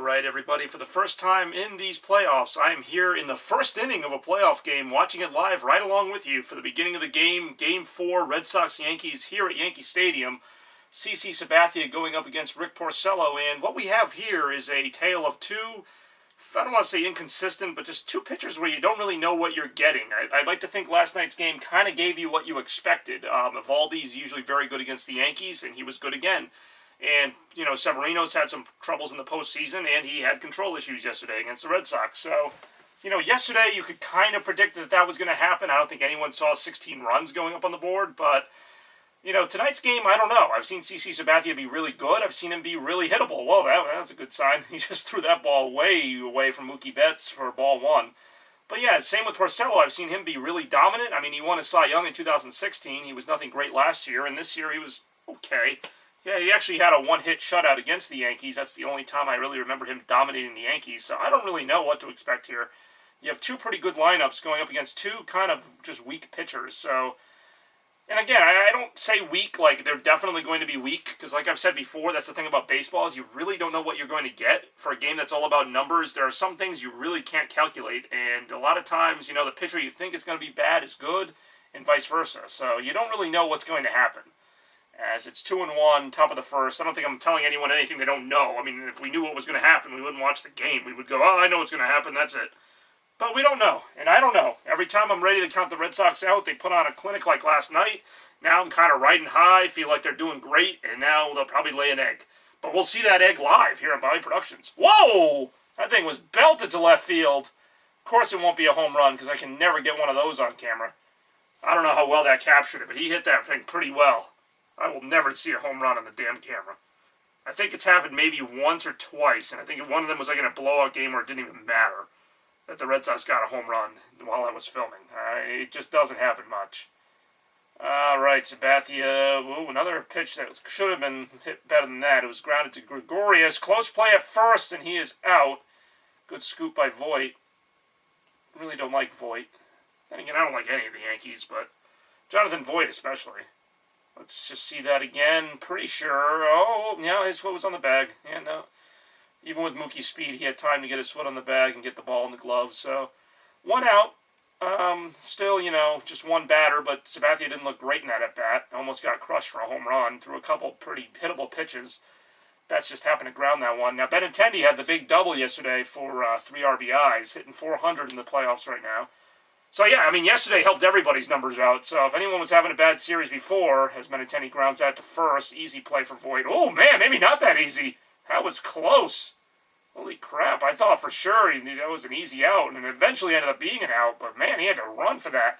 right, everybody. For the first time in these playoffs, I am here in the first inning of a playoff game, watching it live right along with you for the beginning of the game, Game 4, Red Sox-Yankees here at Yankee Stadium. CC Sabathia going up against Rick Porcello, and what we have here is a tale of two, I don't want to say inconsistent, but just two pitchers where you don't really know what you're getting. I'd like to think last night's game kind of gave you what you expected. Evaldi's usually very good against the Yankees, and he was good again. And, you know, Severino's had some troubles in the postseason, and he had control issues yesterday against the Red Sox. So, you know, yesterday you could kind of predict that that was going to happen. I don't think anyone saw 16 runs going up on the board, but, you know, tonight's game, I don't know. I've seen CC Sabathia be really good. I've seen him be really hittable. Whoa, that's a good sign. He just threw that ball way away from Mookie Betts for ball one. But yeah, same with Porcello. I've seen him be really dominant. I mean, he won a Cy Young in 2016. He was nothing great last year, and this year he was okay. Yeah, he actually had a one-hit shutout against the Yankees. That's the only time I really remember him dominating the Yankees. So I don't really know what to expect here. You have two pretty good lineups going up against two kind of just weak pitchers. So, and again, I don't say weak like they're definitely going to be weak, because like I've said before, that's the thing about baseball is you really don't know what you're going to get for a game that's all about numbers. There are some things you really can't calculate, and a lot of times, you know, the pitcher you think is going to be bad is good, and vice versa. So you don't really know what's going to happen. As it's 2-1, top of the first. I don't think I'm telling anyone anything they don't know. I mean, if we knew what was going to happen, we wouldn't watch the game. We would go, oh, I know what's going to happen, that's it. But we don't know, and I don't know. Every time I'm ready to count the Red Sox out, they put on a clinic like last night. Now I'm kind of riding high, feel like they're doing great, and now they'll probably lay an egg. But we'll see that egg live here on Bobby Productions. Whoa! That thing was belted to left field. Of course it won't be a home run, because I can never get one of those on camera. I don't know how well that captured it, but he hit that thing pretty well. I will never see a home run on the damn camera. I think it's happened maybe once or twice, and I think one of them was like in a blowout game where it didn't even matter that the Red Sox got a home run while I was filming. It just doesn't happen much. All right, Sabathia. Ooh, another pitch that should have been hit better than that. It was grounded to Gregorius. Close play at first, and he is out. Good scoop by Voit. Really don't like Voit. Then again, I don't like any of the Yankees, but Jonathan Voit especially. Let's just see that again. Pretty sure. Oh, yeah, his foot was on the bag. Yeah, no. Even with Mookie's speed, he had time to get his foot on the bag and get the ball in the glove. So, one out. Still, you know, just one batter, but Sabathia didn't look great in that at-bat. Almost got crushed for a home run. Threw a couple pretty hittable pitches. Betts just happened to ground that one. Now, Benintendi had the big double yesterday for 3 RBIs, hitting 400 in the playoffs right now. So, yeah, I mean, yesterday helped everybody's numbers out. So, if anyone was having a bad series before, as Benintendi grounds out to first, easy play for Voit. Oh, man, maybe not that easy. That was close. Holy crap, I thought for sure that was an easy out, and it eventually ended up being an out. But, man, he had to run for that.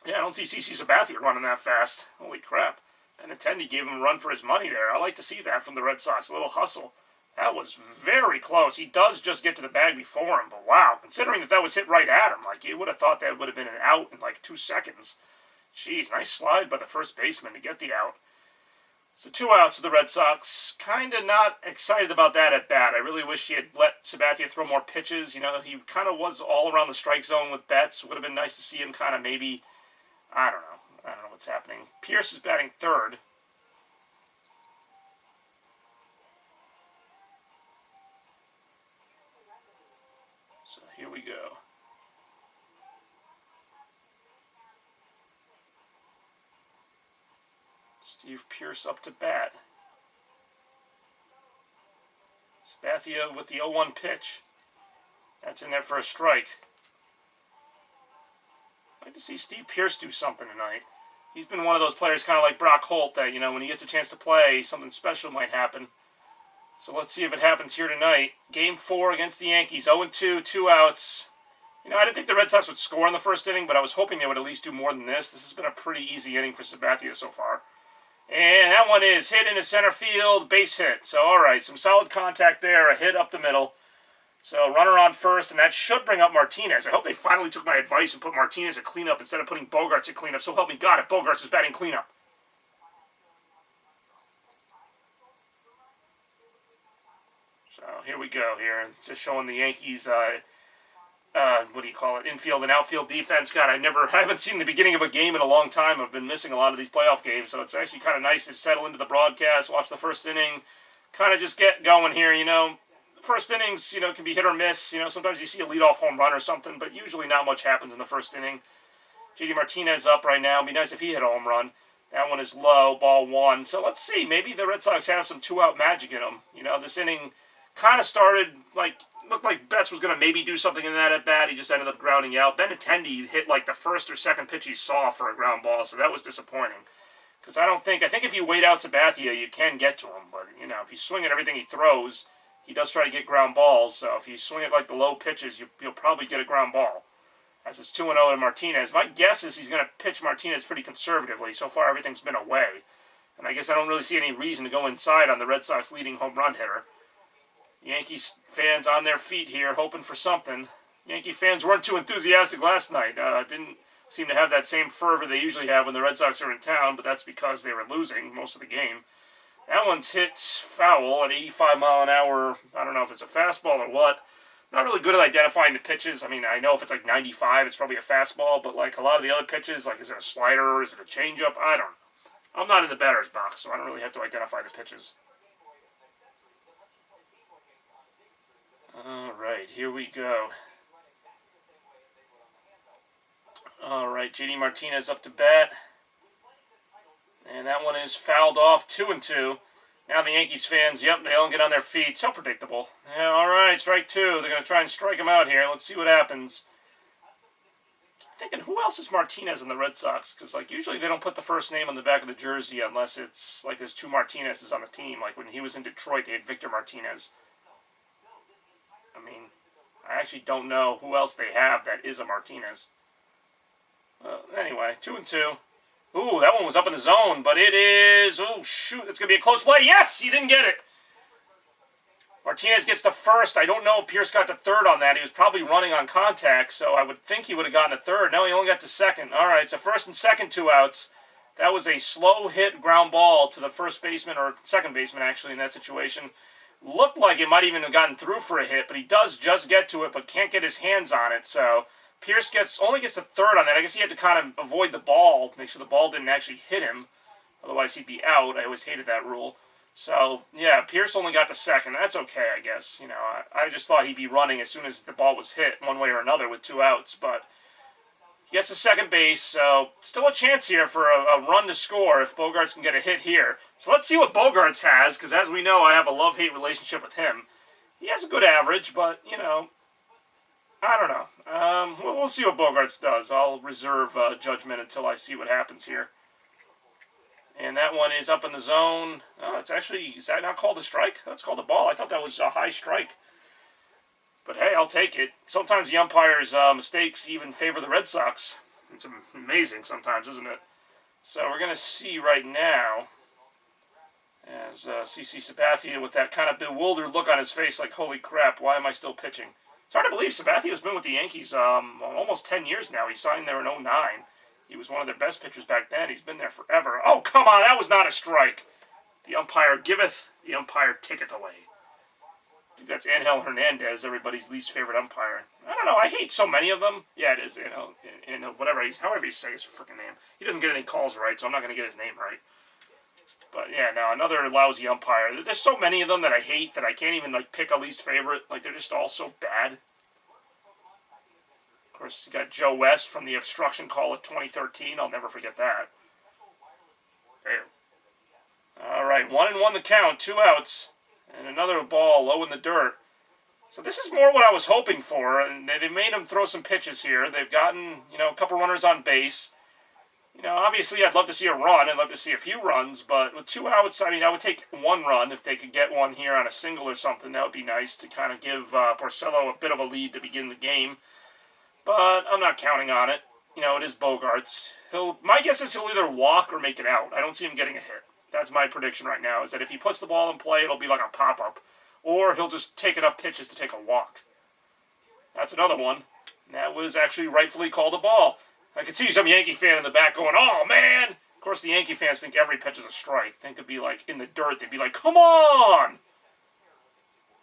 Yeah, I don't see CC Sabathia running that fast. Holy crap. Benintendi gave him a run for his money there. I like to see that from the Red Sox, a little hustle. That was very close. He does just get to the bag before him, but wow, considering that was hit right at him, like you would have thought that would have been an out in like 2 seconds. Jeez, nice slide by the first baseman to get the out. So 2 outs for the Red Sox. Kind of not excited about that at bat. I really wish he had let Sabathia throw more pitches. You know, he kind of was all around the strike zone with Betts. Would have been nice to see him kind of maybe, I don't know what's happening. Pierce is batting third. So here we go. Steve Pierce up to bat. Sabathia with the 0-1 pitch. That's in there for a strike. I'd like to see Steve Pierce do something tonight. He's been one of those players kind of like Brock Holt that, you know, when he gets a chance to play, something special might happen. So let's see if it happens here tonight. Game 4 against the Yankees. 0-2, 2 outs. You know, I didn't think the Red Sox would score in the first inning, but I was hoping they would at least do more than this. This has been a pretty easy inning for Sabathia so far. And that one is hit into center field, base hit. So, all right, some solid contact there, a hit up the middle. So, runner on first, and that should bring up Martinez. I hope they finally took my advice and put Martinez at cleanup instead of putting Bogarts at cleanup. So help me God if Bogarts is batting cleanup. So here we go here. Just showing the Yankees, what do you call it, infield and outfield defense. God, I haven't seen the beginning of a game in a long time. I've been missing a lot of these playoff games, so it's actually kind of nice to settle into the broadcast, watch the first inning, kind of just get going here, you know. First innings, can be hit or miss. Sometimes you see a leadoff home run or something, but usually not much happens in the first inning. JD Martinez up right now. It'd be nice if he hit a home run. That one is low, ball one. So let's see. Maybe the Red Sox have some two-out magic in them. This inning kind of started looked like Betts was going to maybe do something in that at bat. He just ended up grounding out. Benintendi hit the first or second pitch he saw for a ground ball, so that was disappointing. Because I think if you wait out Sabathia, you can get to him. But, if you swing at everything he throws, he does try to get ground balls. So if you swing at the low pitches, you'll probably get a ground ball. As it's 2-0 to Martinez. My guess is he's going to pitch Martinez pretty conservatively. So far, everything's been away. And I guess I don't really see any reason to go inside on the Red Sox leading home run hitter. Yankees fans on their feet here, hoping for something. Yankee fans weren't too enthusiastic last night. Didn't seem to have that same fervor they usually have when the Red Sox are in town, but that's because they were losing most of the game. That one's hit foul at 85 mile an hour. I don't know if it's a fastball or what. Not really good at identifying the pitches. I mean, I know if it's 95, it's probably a fastball, but a lot of the other pitches, is it a slider, is it a changeup? I don't know. I'm not in the batter's box, so I don't really have to identify the pitches. All right, here we go. All right, JD Martinez up to bat. And that one is fouled off, 2-2. Now the Yankees fans, yep, they all get on their feet. So predictable. Yeah, all right, strike two. They're going to try and strike him out here. Let's see what happens. I'm thinking, who else is Martinez in the Red Sox? Because, usually they don't put the first name on the back of the jersey unless it's, there's two Martinez's on the team. When he was in Detroit, they had Victor Martinez. I mean, I actually don't know who else they have that is a Martinez. Anyway, 2-2. Ooh, that one was up in the zone, but it is... Oh, shoot, it's going to be a close play. Yes, he didn't get it. Martinez gets the first. I don't know if Pierce got to third on that. He was probably running on contact, so I would think he would have gotten to third. No, he only got to second. All right, so first and second, 2 outs. That was a slow hit ground ball to the first baseman, or second baseman, actually, in that situation. Looked like it might even have gotten through for a hit, but he does just get to it, but can't get his hands on it, so... Pierce only gets the third on that. I guess he had to kind of avoid the ball, make sure the ball didn't actually hit him. Otherwise, he'd be out. I always hated that rule. So, yeah, Pierce only got to second. That's okay, I guess. I just thought he'd be running as soon as the ball was hit, one way or another, with 2 outs. But he gets to second base, so still a chance here for a run to score if Bogaerts can get a hit here. So let's see what Bogaerts has, because as we know, I have a love-hate relationship with him. He has a good average, but, I don't know. We'll see what Bogaerts does. I'll reserve judgment until I see what happens here. And that one is up in the zone. Oh, it's actually, is that not called a strike? That's called a ball. I thought that was a high strike. But hey, I'll take it. Sometimes the umpire's mistakes even favor the Red Sox. It's amazing sometimes, isn't it? So we're going to see right now, as CC Sabathia with that kind of bewildered look on his face, holy crap, why am I still pitching? It's hard to believe Sabathia has been with the Yankees almost 10 years now. He signed there in 2009. He was one of their best pitchers back then. He's been there forever. Oh, come on, that was not a strike. The umpire giveth, the umpire taketh away. I think that's Angel Hernandez, everybody's least favorite umpire. I don't know, I hate so many of them. Yeah, it is, however you say his freaking name. He doesn't get any calls right, so I'm not going to get his name right. But yeah, no, another lousy umpire. There's so many of them that I hate that I can't even pick a least favorite. They're just all so bad. Of course, you got Joe West from the obstruction call of 2013. I'll never forget that. There. All right, 1-1 the count, 2 outs, and another ball low in the dirt. So this is more what I was hoping for, and they've made him throw some pitches here. They've gotten, a couple runners on base. Obviously I'd love to see a run. I'd love to see a few runs, but with 2 outs, I would take 1 run if they could get one here on a single or something. That would be nice to kind of give Porcello a bit of a lead to begin the game. But I'm not counting on it. It is Bogaerts. My guess is he'll either walk or make it out. I don't see him getting a hit. That's my prediction right now, is that if he puts the ball in play, it'll be like a pop-up. Or he'll just take enough pitches to take a walk. That's another one. That was actually rightfully called a ball. I could see some Yankee fan in the back going, oh, man! Of course, the Yankee fans think every pitch is a strike. Think it'd be in the dirt. They'd be like, come on!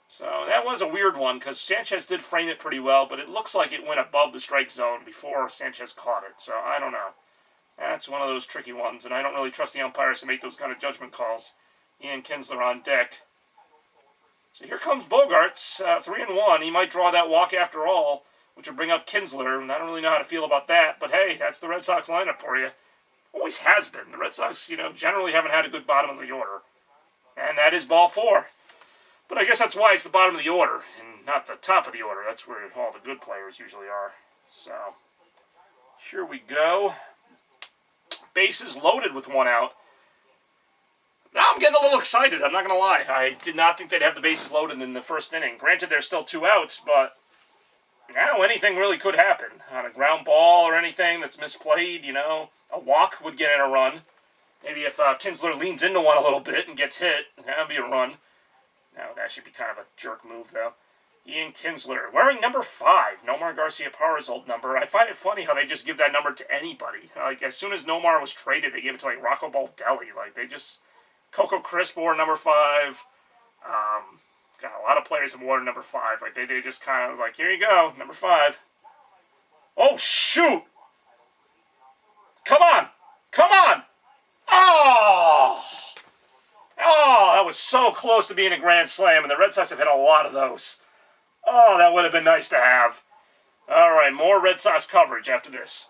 So that was a weird one, because Sanchez did frame it pretty well, but it looks like it went above the strike zone before Sanchez caught it. So I don't know. That's one of those tricky ones, and I don't really trust the umpires to make those kind of judgment calls. Ian Kinsler on deck. So here comes Bogarts, 3-1. He might draw that walk after all, which would bring up Kinsler, and I don't really know how to feel about that. But hey, that's the Red Sox lineup for you. Always has been. The Red Sox, generally haven't had a good bottom of the order. And that is ball 4. But I guess that's why it's the bottom of the order, and not the top of the order. That's where all the good players usually are. So, here we go. Bases loaded with 1 out. Now I'm getting a little excited, I'm not going to lie. I did not think they'd have the bases loaded in the first inning. Granted, there's still 2 outs, but now anything really could happen. On a ground ball or anything that's misplayed, a walk would get in a run. Maybe if Kinsler leans into one a little bit and gets hit, that would be a run. Now, that should be kind of a jerk move, though. Ian Kinsler, wearing number 5, Nomar Garciaparra's old number. I find it funny how they just give that number to anybody. Like, as soon as Nomar was traded, they gave it to, Rocco Baldelli. Like, they just... Coco Crisp wore number 5. Got a lot of players have worn number 5. Like, they just kind of, here you go, number 5. Oh, shoot! Come on! Come on! Oh! Oh, that was so close to being a grand slam, and the Red Sox have hit a lot of those. Oh, that would have been nice to have. All right, more Red Sox coverage after this.